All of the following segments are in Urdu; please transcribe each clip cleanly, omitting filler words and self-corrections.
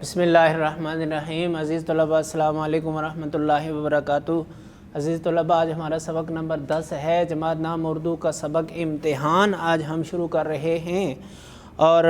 بسم اللہ الرحمن الرحیم۔ عزیز طلباء السلام علیکم ورحمۃ اللہ وبرکاتہ۔ عزیز طلباء، آج ہمارا سبق نمبر 10 ہے، جماعت نام اردو کا سبق امتحان آج ہم شروع کر رہے ہیں۔ اور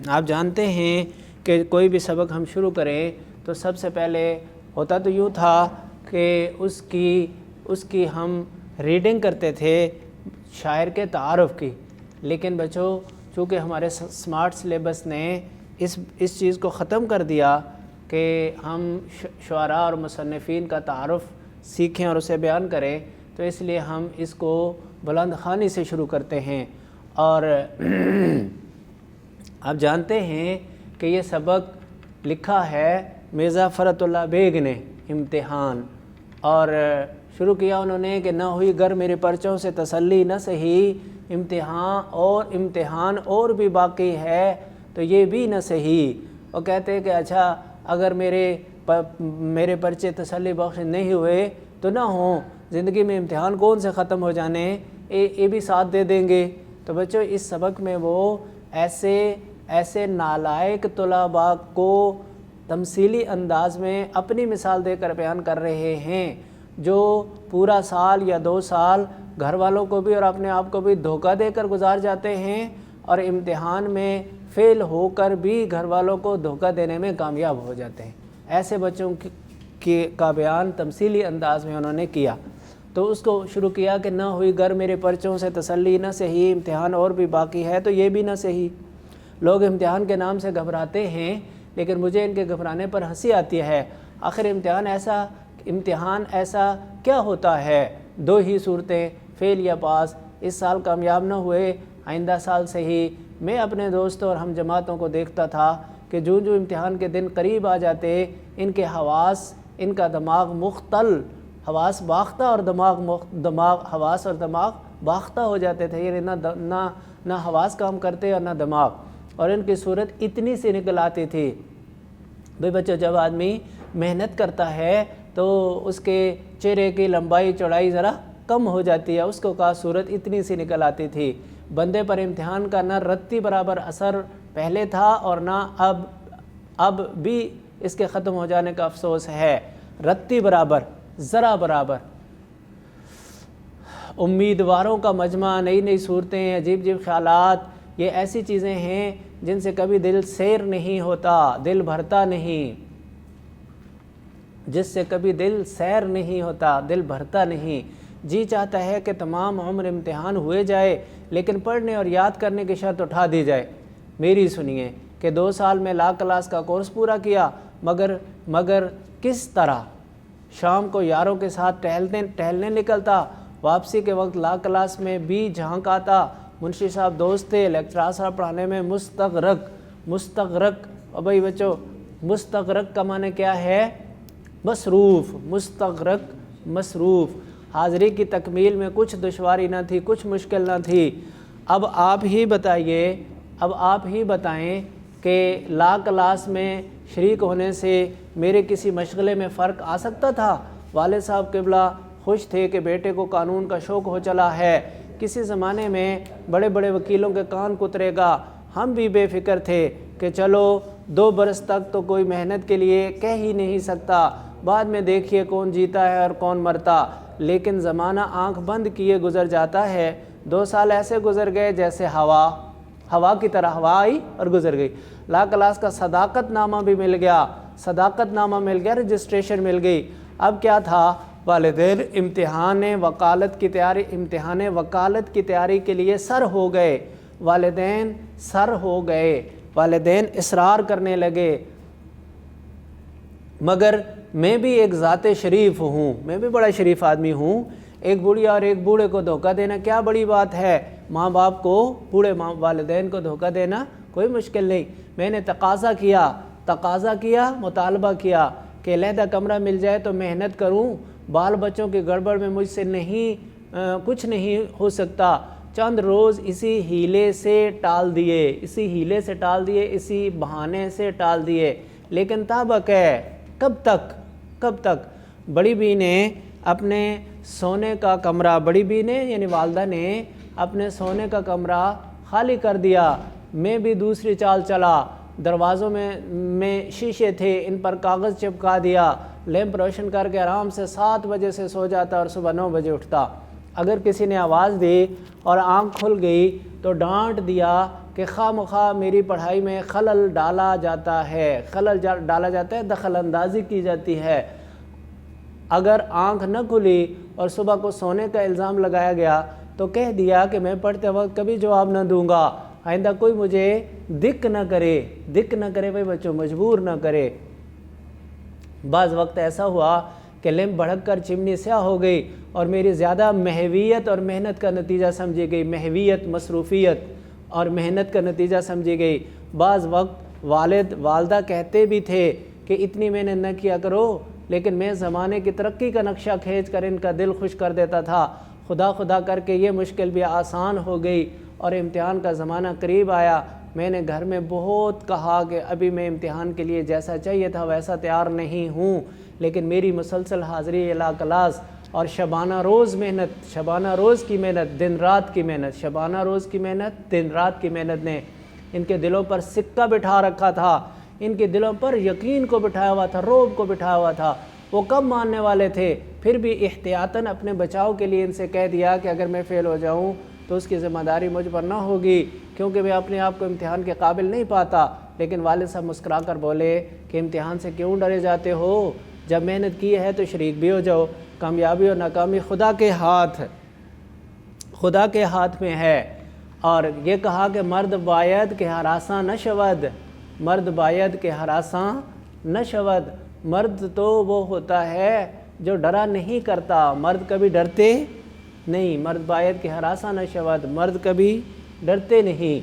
آپ جانتے ہیں کہ کوئی بھی سبق ہم شروع کریں تو سب سے پہلے ہوتا تو یوں تھا کہ اس کی ہم ریڈنگ کرتے تھے شاعر کے تعارف کی، لیکن بچوں چونکہ ہمارے سمارٹ سلیبس نے اس چیز کو ختم کر دیا کہ ہم شعراء اور مصنفین کا تعارف سیکھیں اور اسے بیان کریں، تو اس لیے ہم اس کو بلند خوانی سے شروع کرتے ہیں۔ اور آپ جانتے ہیں کہ یہ سبق لکھا ہے مرزا فرت اللہ بیگ نے، امتحان، اور شروع کیا انہوں نے کہ نہ ہوئی گر میرے پرچوں سے تسلی نہ سہی، امتحان اور بھی باقی ہے تو یہ بھی نہ صحیح۔ وہ کہتے ہیں کہ اچھا اگر میرے پرچے تسلی بخش نہیں ہوئے تو نہ ہوں، زندگی میں امتحان کون سے ختم ہو جانے، یہ بھی ساتھ دے دیں گے۔ تو بچوں اس سبق میں وہ ایسے نالائق طلباء کو تمثیلی انداز میں اپنی مثال دے کر بیان کر رہے ہیں، جو پورا سال یا 2 سال گھر والوں کو بھی اور اپنے آپ کو بھی دھوکہ دے کر گزار جاتے ہیں، اور امتحان میں فیل ہو کر بھی گھر والوں کو دھوکہ دینے میں کامیاب ہو جاتے ہیں۔ ایسے بچوں کا بیان تمثیلی انداز میں انہوں نے کیا، تو اس کو شروع کیا کہ نہ ہوئی گر میرے پرچوں سے تسلی نہ صحیح، امتحان اور بھی باقی ہے تو یہ بھی نہ صحیح۔ لوگ امتحان کے نام سے گھبراتے ہیں، لیکن مجھے ان کے گھبرانے پر ہنسی آتی ہے۔ آخر امتحان ایسا کیا ہوتا ہے؟ 2 ہی صورتیں، فیل یا پاس۔ اس سال کامیاب نہ ہوئے، آئندہ سال صحیح۔ میں اپنے دوستوں اور ہم جماعتوں کو دیکھتا تھا کہ جو امتحان کے دن قریب آ جاتے، ان کے ان کا دماغ مختل، حواس باختہ اور حواس اور دماغ باختہ ہو جاتے تھے، یعنی نہ حواس کام کرتے اور نہ دماغ، اور ان کی صورت اتنی سی نکل آتی تھی۔ بھئی بچوں، جب آدمی محنت کرتا ہے تو اس کے چہرے کی لمبائی چوڑائی ذرا کم ہو جاتی ہے، اس کو کا صورت اتنی سی نکل آتی تھی۔ بندے پر امتحان کا نہ رتی برابر اثر پہلے تھا اور نہ اب بھی اس کے ختم ہو جانے کا افسوس ہے۔ رتی برابر، ذرا برابر، امیدواروں کا مجمع، نئی صورتیں، عجیب خیالات، یہ ایسی چیزیں ہیں جن سے کبھی دل سیر نہیں ہوتا، دل بھرتا نہیں، جس سے کبھی دل سیر نہیں ہوتا، دل بھرتا نہیں۔ جی چاہتا ہے کہ تمام عمر امتحان ہوئے جائے، لیکن پڑھنے اور یاد کرنے کی شرط اٹھا دی جائے۔ میری سنیے کہ 2 سال میں لا کلاس کا کورس پورا کیا، مگر کس طرح؟ شام کو یاروں کے ساتھ ٹہلنے نکلتا، واپسی کے وقت لا کلاس میں بھی جھانک آتا۔ منشی صاحب دوست تھے، لیکچرار صاحب پڑھانے میں مستغرق۔ اور بھائی بچوں، مستغرق کا معنی کیا ہے؟ مصروف، مستغرق مصروف۔ حاضری کی تکمیل میں کچھ دشواری نہ تھی، کچھ مشکل نہ تھی۔ اب آپ ہی بتائیں کہ لا کلاس میں شریک ہونے سے میرے کسی مشغلے میں فرق آ سکتا تھا؟ والد صاحب قبلہ خوش تھے کہ بیٹے کو قانون کا شوق ہو چلا ہے، کسی زمانے میں بڑے بڑے وکیلوں کے کان کترے گا۔ ہم بھی بے فکر تھے کہ چلو 2 برس تک تو کوئی محنت کے لیے کہہ ہی نہیں سکتا، بعد میں دیکھیے کون جیتا ہے اور کون مرتا۔ لیکن زمانہ آنکھ بند کیے گزر جاتا ہے۔ 2 سال ایسے گزر گئے جیسے ہوا کی طرح ہوا آئی اور گزر گئی۔ لا کلاس کا صداقت نامہ بھی مل گیا، رجسٹریشن مل گئی۔ اب کیا تھا؟ والدین امتحان وکالت کی تیاری کے لیے سر ہو گئے، والدین اصرار کرنے لگے۔ مگر میں بھی ایک ذات شریف ہوں، میں بھی بڑا شریف آدمی ہوں، ایک بوڑھیا اور ایک بوڑھے کو دھوکہ دینا کیا بڑی بات ہے؟ ماں باپ کو، بوڑھے والدین کو دھوکہ دینا کوئی مشکل نہیں۔ میں نے تقاضا کیا، مطالبہ کیا کہ علیحدہ کمرہ مل جائے تو محنت کروں، بال بچوں کی گڑبڑ میں مجھ سے کچھ نہیں ہو سکتا۔ چند روز اسی ہیلے سے ٹال دیے، اسی بہانے سے ٹال دیے، لیکن تابق ہے۔ کب تک؟ بڑی بی نے اپنے سونے کا کمرہ، بڑی بی نے یعنی والدہ نے اپنے سونے کا کمرہ خالی کر دیا۔ میں بھی دوسری چال چلا، دروازوں میں شیشے تھے، ان پر کاغذ چپکا دیا، لیمپ روشن کر کے آرام سے 7 بجے سے سو جاتا اور صبح 9 بجے اٹھتا۔ اگر کسی نے آواز دی اور آنکھ کھل گئی تو ڈانٹ دیا کہ خواہ مخواہ میری پڑھائی میں خلل ڈالا جاتا ہے، دخل اندازی کی جاتی ہے۔ اگر آنکھ نہ کھلی اور صبح کو سونے کا الزام لگایا گیا تو کہہ دیا کہ میں پڑھتے وقت کبھی جواب نہ دوں گا، آئندہ کوئی مجھے دک نہ کرے بھائی بچوں، مجبور نہ کرے۔ بعض وقت ایسا ہوا کہ لیمپ بھڑک کر چمنی سیاہ ہو گئی اور میری زیادہ محویت اور محنت کا نتیجہ سمجھی گئی، محویت، مصروفیت اور محنت کا نتیجہ سمجھی گئی۔ بعض وقت والدہ کہتے بھی تھے کہ اتنی محنت نہ کیا کرو، لیکن میں زمانے کی ترقی کا نقشہ کھینچ کر ان کا دل خوش کر دیتا تھا۔ خدا کر کے یہ مشکل بھی آسان ہو گئی اور امتحان کا زمانہ قریب آیا۔ میں نے گھر میں بہت کہا کہ ابھی میں امتحان کے لیے جیسا چاہیے تھا ویسا تیار نہیں ہوں، لیکن میری مسلسل حاضری اعلیٰ کلاس اور شبانہ روز کی محنت، دن رات کی محنت نے ان کے دلوں پر سکہ بٹھا رکھا تھا، ان کے دلوں پر یقین کو بٹھایا ہوا تھا، رعب کو بٹھایا ہوا تھا۔ وہ کم ماننے والے تھے، پھر بھی احتیاطاً اپنے بچاؤ کے لیے ان سے کہہ دیا کہ اگر میں فیل ہو جاؤں تو اس کی ذمہ داری مجھ پر نہ ہوگی، کیونکہ میں اپنے آپ کو امتحان کے قابل نہیں پاتا۔ لیکن والد صاحب مسکرا کر بولے کہ امتحان سے کیوں ڈرے جاتے ہو؟ جب محنت کی ہے تو شریک بھی ہو جاؤ۔ کامیابی اور ناکامی خدا کے ہاتھ میں ہے۔ اور یہ کہا کہ مرد باید کہ ہراساں نہ شود۔ مرد تو وہ ہوتا ہے جو ڈرا نہیں کرتا، مرد کبھی ڈرتے نہیں۔ مرد باید کہ ہراساں نہ شود، مرد کبھی ڈرتے نہیں۔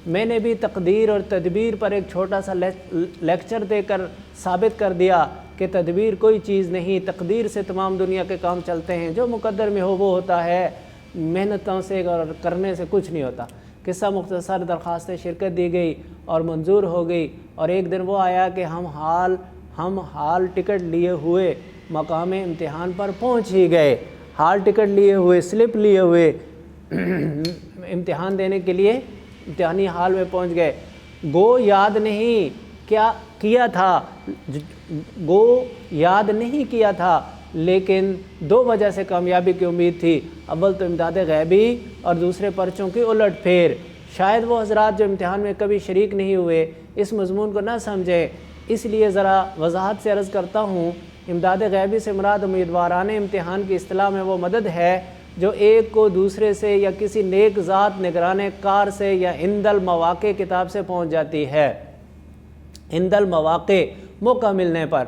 میں نے بھی تقدیر اور تدبیر پر ایک چھوٹا سا لیکچر دے کر ثابت کر دیا کہ تدبیر کوئی چیز نہیں، تقدیر سے تمام دنیا کے کام چلتے ہیں، جو مقدر میں ہو وہ ہوتا ہے، محنتوں سے اور کرنے سے کچھ نہیں ہوتا۔ قصہ مختصر، درخواست شرکت دی گئی اور منظور ہو گئی، اور ایک دن وہ آیا کہ ہم ہال ٹکٹ لیے ہوئے مقام امتحان پر پہنچ ہی گئے، ہال ٹکٹ لیے ہوئے، سلپ لیے ہوئے امتحان دینے کے لیے امتحانی حال میں پہنچ گئے۔ گو یاد نہیں کیا تھا لیکن 2 وجہ سے کامیابی کی امید تھی۔ اول تو امداد غیبی اور دوسرے پرچوں کی الٹ پھیر۔ شاید وہ حضرات جو امتحان میں کبھی شریک نہیں ہوئے اس مضمون کو نہ سمجھیں، اس لیے ذرا وضاحت سے عرض کرتا ہوں۔ امداد غیبی سے مراد امیدواران امتحان کی اصطلاح میں وہ مدد ہے جو ایک کو دوسرے سے یا کسی نیک ذات نگران کار سے یا عند المواقع کتاب سے پہنچ جاتی ہے۔ عند المواقع، موقع ملنے پر۔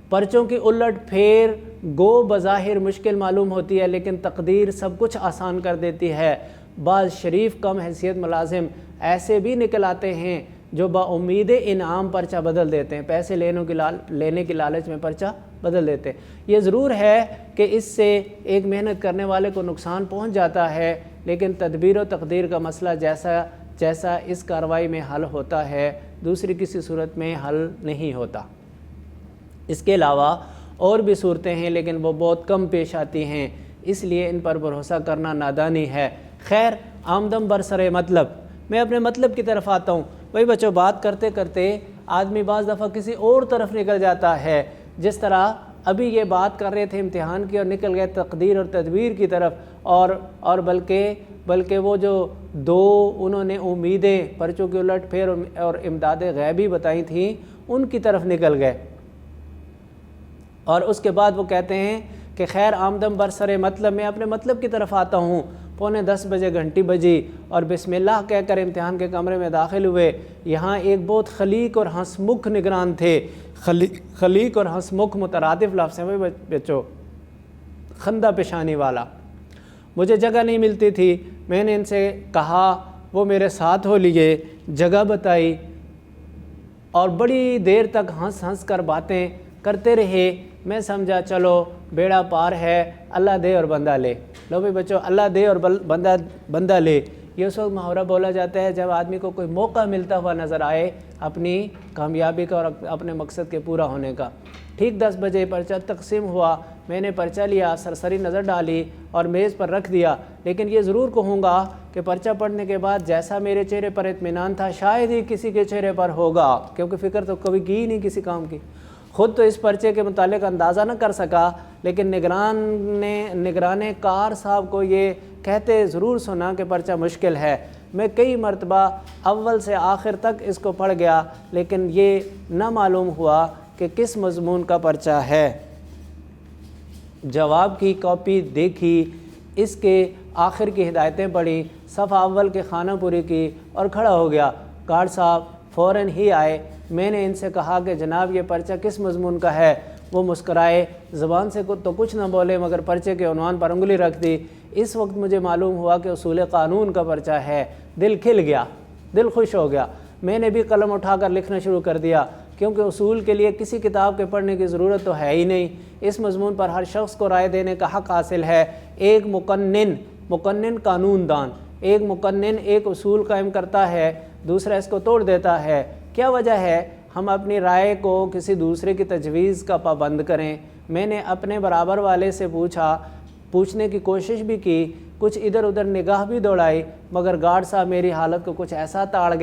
پرچوں کی الٹ پھیر گو بظاہر مشکل معلوم ہوتی ہے، لیکن تقدیر سب کچھ آسان کر دیتی ہے۔ بعض شریف کم حیثیت ملازم ایسے بھی نکل آتے ہیں جو با امید انعام پرچہ بدل دیتے ہیں، پیسے لینے کی لالچ میں پرچہ بدل دیتے ہیں۔ یہ ضرور ہے کہ اس سے ایک محنت کرنے والے کو نقصان پہنچ جاتا ہے، لیکن تدبیر و تقدیر کا مسئلہ جیسا اس کارروائی میں حل ہوتا ہے دوسری کسی صورت میں حل نہیں ہوتا۔ اس کے علاوہ اور بھی صورتیں ہیں لیکن وہ بہت کم پیش آتی ہیں، اس لیے ان پر بھروسہ کرنا نادانی ہے۔ خیر، آمدم برسر مطلب، میں اپنے مطلب کی طرف آتا ہوں۔ بھائی بچوں، بات کرتے کرتے آدمی بعض دفعہ کسی اور طرف نکل جاتا ہے، جس طرح ابھی یہ بات کر رہے تھے امتحان کی اور نکل گئے تقدیر اور تدبیر کی طرف، اور بلکہ وہ جو 2 انہوں نے امیدیں پرچوں کی الٹ پھیر اور امداد غیبی بتائی تھیں ان کی طرف نکل گئے۔ اور اس کے بعد وہ کہتے ہیں کہ خیر آمدم برسر مطلب، میں اپنے مطلب کی طرف آتا ہوں۔ 9:45 بجے گھنٹی بجی اور بسم اللہ کہہ کر امتحان کے کمرے میں داخل ہوئے۔ یہاں ایک بہت خلیق اور ہنسمکھ نگران تھے۔ خلیق اور ہنسمکھ مترادف لفظ ہیں بچوں، خندہ پیشانی والا۔ مجھے جگہ نہیں ملتی تھی، میں نے ان سے کہا، وہ میرے ساتھ ہو لیے، جگہ بتائی اور بڑی دیر تک ہنس کر باتیں کرتے رہے۔ میں سمجھا چلو بیڑا پار ہے، اللہ دے اور بندہ لے۔ لو بھی بچوں، اللہ دے اور بندہ لے، یہ اس وقت محاورہ بولا جاتا ہے جب آدمی کو کوئی موقع ملتا ہوا نظر آئے اپنی کامیابی کا اور اپنے مقصد کے پورا ہونے کا۔ ٹھیک 10 بجے پرچہ تقسیم ہوا، میں نے پرچہ لیا، سرسری نظر ڈالی اور میز پر رکھ دیا، لیکن یہ ضرور کہوں گا کہ پرچہ پڑھنے کے بعد جیسا میرے چہرے پر اطمینان تھا شاید ہی کسی کے چہرے پر ہوگا، کیونکہ فکر تو کبھی کی ہی نہیں کسی کام کی۔ خود تو اس پرچے کے متعلق اندازہ نہ کر سکا، لیکن نگران کار صاحب کو یہ کہتے ضرور سنا کہ پرچہ مشکل ہے۔ میں کئی مرتبہ اول سے آخر تک اس کو پڑھ گیا، لیکن یہ نہ معلوم ہوا کہ کس مضمون کا پرچہ ہے۔ جواب کی کاپی دیکھی، اس کے آخر کی ہدایتیں پڑھی، صفحہ اول کے خانہ پوری کی اور کھڑا ہو گیا۔ گارڈ صاحب فوراً ہی آئے۔ میں نے ان سے کہا کہ جناب یہ پرچہ کس مضمون کا ہے؟ وہ مسکرائے، زبان سے تو کچھ نہ بولے مگر پرچے کے عنوان پر انگلی رکھ دی۔ اس وقت مجھے معلوم ہوا کہ اصول قانون کا پرچہ ہے۔ دل کھل گیا، دل خوش ہو گیا۔ میں نے بھی قلم اٹھا کر لکھنا شروع کر دیا، کیونکہ اصول کے لیے کسی کتاب کے پڑھنے کی ضرورت تو ہے ہی نہیں۔ اس مضمون پر ہر شخص کو رائے دینے کا حق حاصل ہے۔ ایک مقنن قانون دان، ایک مقنن ایک اصول قائم کرتا ہے، دوسرا اس کو توڑ دیتا ہے۔ کیا وجہ ہے ہم اپنی رائے کو کسی دوسرے کی تجویز کا پابند کریں؟ میں نے اپنے برابر والے سے پوچھنے کی کوشش بھی کی، کچھ ادھر ادھر نگاہ بھی دوڑائی، مگر گارڈ صاحب میری حالت کو کچھ ایسا تاڑ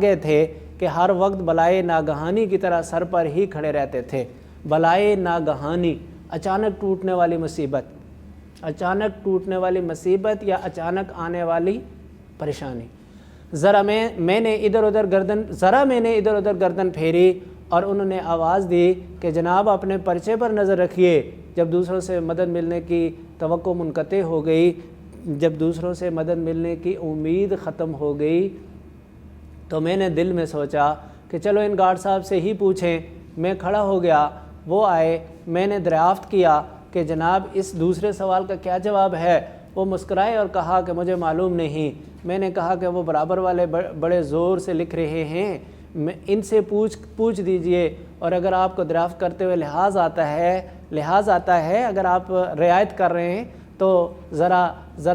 گئے تھے کہ ہر وقت بلائے ناگہانی کی طرح سر پر ہی کھڑے رہتے تھے۔ بلائے ناگہانی، اچانک ٹوٹنے والی مصیبت یا اچانک آنے والی پریشانی۔ ذرا میں نے ادھر ادھر گردن پھیری اور انہوں نے آواز دی کہ جناب اپنے پرچے پر نظر رکھیے۔ جب دوسروں سے مدد ملنے کی توقع منقطع ہو گئی، جب دوسروں سے مدد ملنے کی امید ختم ہو گئی، تو میں نے دل میں سوچا کہ چلو ان گارڈ صاحب سے ہی پوچھیں۔ میں کھڑا ہو گیا، وہ آئے، میں نے دریافت کیا کہ جناب اس دوسرے سوال کا کیا جواب ہے؟ وہ مسکرائے اور کہا کہ مجھے معلوم نہیں۔ میں نے کہا کہ وہ برابر والے بڑے زور سے لکھ رہے ہیں، ان سے پوچھ دیجئے، اور اگر آپ کو دریافت کرتے ہوئے لحاظ آتا ہے اگر آپ رعایت کر رہے ہیں تو ذرا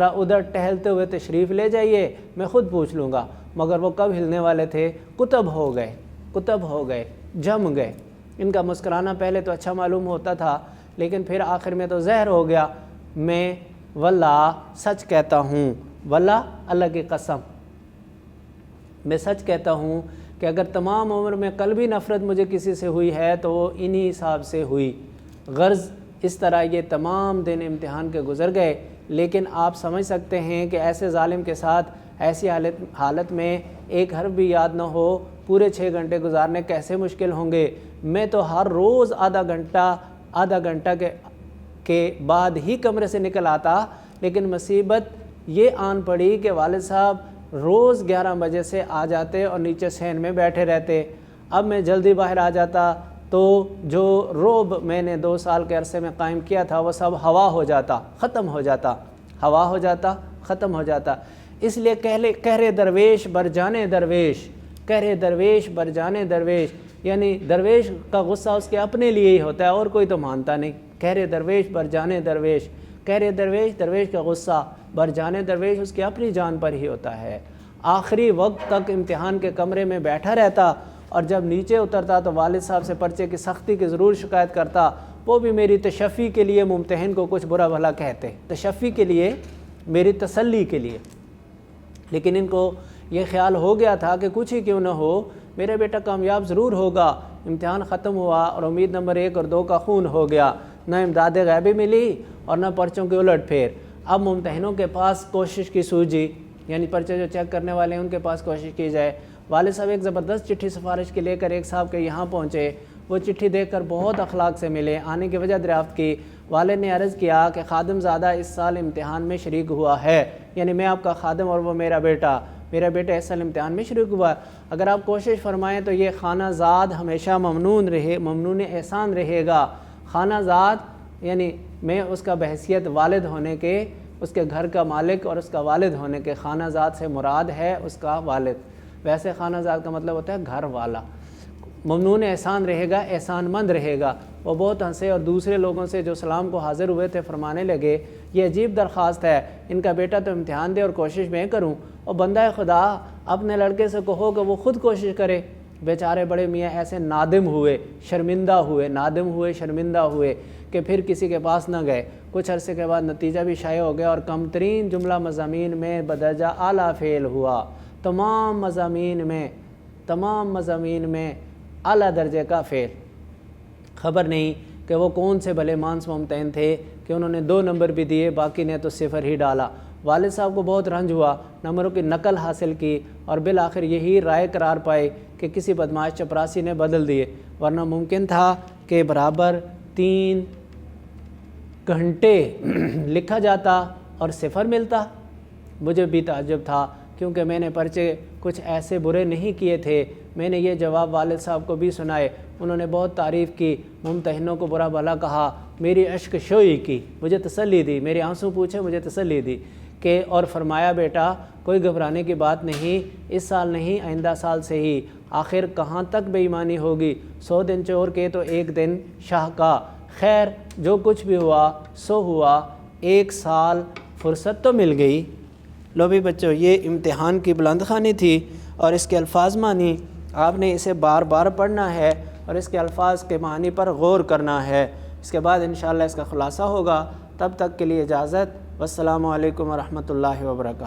ادھر ٹہلتے ہوئے تشریف لے جائیے، میں خود پوچھ لوں گا۔ مگر وہ کب ہلنے والے تھے؟ کتب ہو گئے، جم گئے۔ ان کا مسکرانا پہلے تو اچھا معلوم ہوتا تھا، لیکن پھر آخر میں تو زہر ہو گیا۔ میں واللہ سچ کہتا ہوں، واللہ اللہ کی قسم، میں سچ کہتا ہوں کہ اگر تمام عمر میں قلبی نفرت مجھے کسی سے ہوئی ہے تو وہ انہی صاحب سے ہوئی۔ غرض اس طرح یہ تمام دن امتحان کے گزر گئے، لیکن آپ سمجھ سکتے ہیں کہ ایسے ظالم کے ساتھ ایسی حالت میں ایک حرف بھی یاد نہ ہو پورے 6 گھنٹے گزارنے کیسے مشکل ہوں گے۔ میں تو ہر روز آدھا گھنٹہ کے بعد ہی کمرے سے نکل آتا، لیکن مصیبت یہ آن پڑی کہ والد صاحب روز 11 بجے سے آ جاتے اور نیچے صحن میں بیٹھے رہتے۔ اب میں جلدی باہر آ جاتا تو جو رعب میں نے 2 سال کے عرصے میں قائم کیا تھا وہ سب ہوا ہو جاتا، ختم ہو جاتا۔ اس لیے کہرے درویش بر جانے درویش، یعنی درویش کا غصہ اس کے اپنے لیے ہی ہوتا ہے اور کوئی تو مانتا نہیں۔ کہرے درویش بر جانے درویش، کہرے درویش کا غصہ بر جانے درویش اس کی اپنی جان پر ہی ہوتا ہے۔ آخری وقت تک امتحان کے کمرے میں بیٹھا رہتا، اور جب نیچے اترتا تو والد صاحب سے پرچے کی سختی کی ضرور شکایت کرتا۔ وہ بھی میری تشفی کے لیے ممتحن کو کچھ برا بھلا کہتے، تشفی کے لیے، میری تسلی کے لیے، لیکن ان کو یہ خیال ہو گیا تھا کہ کچھ ہی کیوں نہ ہو میرا بیٹا کامیاب ضرور ہوگا۔ امتحان ختم ہوا اور امید نمبر 1 اور 2 کا خون ہو گیا، نہ امداد غیبی ملی اور نہ پرچوں کی الٹ پھیر۔ اب ممتحنوں کے پاس کوشش کی سوجی، یعنی پرچے جو چیک کرنے والے ہیں ان کے پاس کوشش کی جائے۔ والد صاحب ایک زبردست چٹھی سفارش کے لے کر ایک صاحب کے یہاں پہنچے۔ وہ چٹھی دیکھ کر بہت اخلاق سے ملے، آنے کی وجہ دریافت کی۔ والد نے عرض کیا کہ خادم زادہ اس سال امتحان میں شریک ہوا ہے، یعنی میں آپ کا خادم اور وہ میرا بیٹا اس سال امتحان میں شریک ہوا ہے۔ اگر آپ کوشش فرمائیں تو یہ خانہ زاد ہمیشہ ممنون احسان رہے گا۔ خانہ زاد یعنی میں اس کا بحیثیت والد ہونے کے، اس کے گھر کا مالک اور اس کا والد ہونے کے، خانہ زاد سے مراد ہے اس کا والد۔ ویسے خانہ زاد کا مطلب ہوتا ہے گھر والا۔ ممنون احسان رہے گا، احسان مند رہے گا۔ وہ بہت ہنسے اور دوسرے لوگوں سے جو سلام کو حاضر ہوئے تھے فرمانے لگے، یہ عجیب درخواست ہے، ان کا بیٹا تو امتحان دے اور کوشش میں کروں، اور بندہ خدا اپنے لڑکے سے کہو کہ وہ خود کوشش کرے، بیچارے بڑے میاں ایسے نادم ہوئے شرمندہ ہوئے کہ پھر کسی کے پاس نہ گئے۔ کچھ عرصے کے بعد نتیجہ بھی شائع ہو گیا اور کم ترین جملہ مضامین میں بدرجہ اعلیٰ فعل ہوا، تمام مضامین میں اعلیٰ درجے کا فعل۔ خبر نہیں کہ وہ کون سے بھلے مانس ممتحن تھے کہ انہوں نے 2 نمبر بھی دیے، باقی نے تو 0 ہی ڈالا۔ والد صاحب کو بہت رنج ہوا، نمبروں کی نقل حاصل کی اور بالآخر یہی رائے قرار پائے کہ کسی بدمعاش چپراسی نے بدل دیے، ورنہ ممکن تھا کہ برابر 3 گھنٹے لکھا جاتا اور 0 ملتا۔ مجھے بھی تعجب تھا کیونکہ میں نے پرچے کچھ ایسے برے نہیں کیے تھے۔ میں نے یہ جواب والد صاحب کو بھی سنائے، انہوں نے بہت تعریف کی، ممتحنوں کو برا بھلا کہا، میری اشک شوئی کی، مجھے تسلی دی، میرے آنسو پوچھے، مجھے تسلی دی کہ اور فرمایا بیٹا کوئی گھبرانے کی بات نہیں، اس سال نہیں آئندہ سال سے ہی، آخر کہاں تک بے ایمانی ہوگی، 100 دن چور کے تو 1 دن شاہ کا، خیر جو کچھ بھی ہوا سو ہوا، 1 سال فرصت تو مل گئی۔ لو بھی بچوں، یہ امتحان کی بلند خوانی تھی اور اس کے الفاظ مانی آپ نے اسے بار بار پڑھنا ہے اور اس کے الفاظ کے معنی پر غور کرنا ہے۔ اس کے بعد انشاءاللہ اس کا خلاصہ ہوگا۔ تب تک کے لیے اجازت، والسلام علیکم ورحمۃ اللہ وبرکاتہ۔